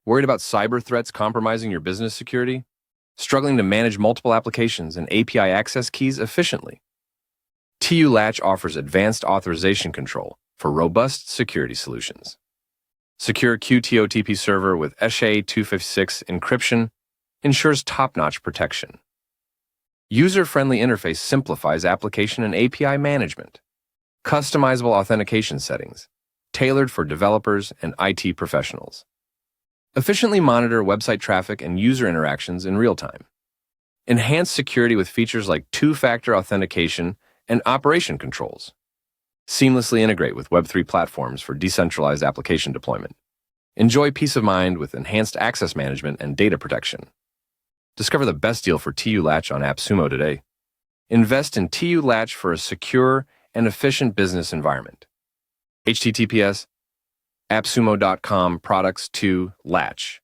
Worried about cyber threats compromising your business security? Struggling to manage multiple applications and API access keys efficiently? Latch offers advanced authorization control for robust security solutions. Secure QTOTP server with SHA-256 encryption ensures top-notch protection. User-friendly interface simplifies application and API management. Customizable authentication settings, tailored for developers and IT professionals. Efficiently monitor website traffic and user interactions in real time. Enhance security with features like two-factor authentication and operation controls. Seamlessly integrate with Web3 platforms for decentralized application deployment. Enjoy peace of mind with enhanced access management and data protection. Discover the best deal for Latch on AppSumo today. Invest in Latch for a secure and efficient business environment. https://appsumo.com products to Latch.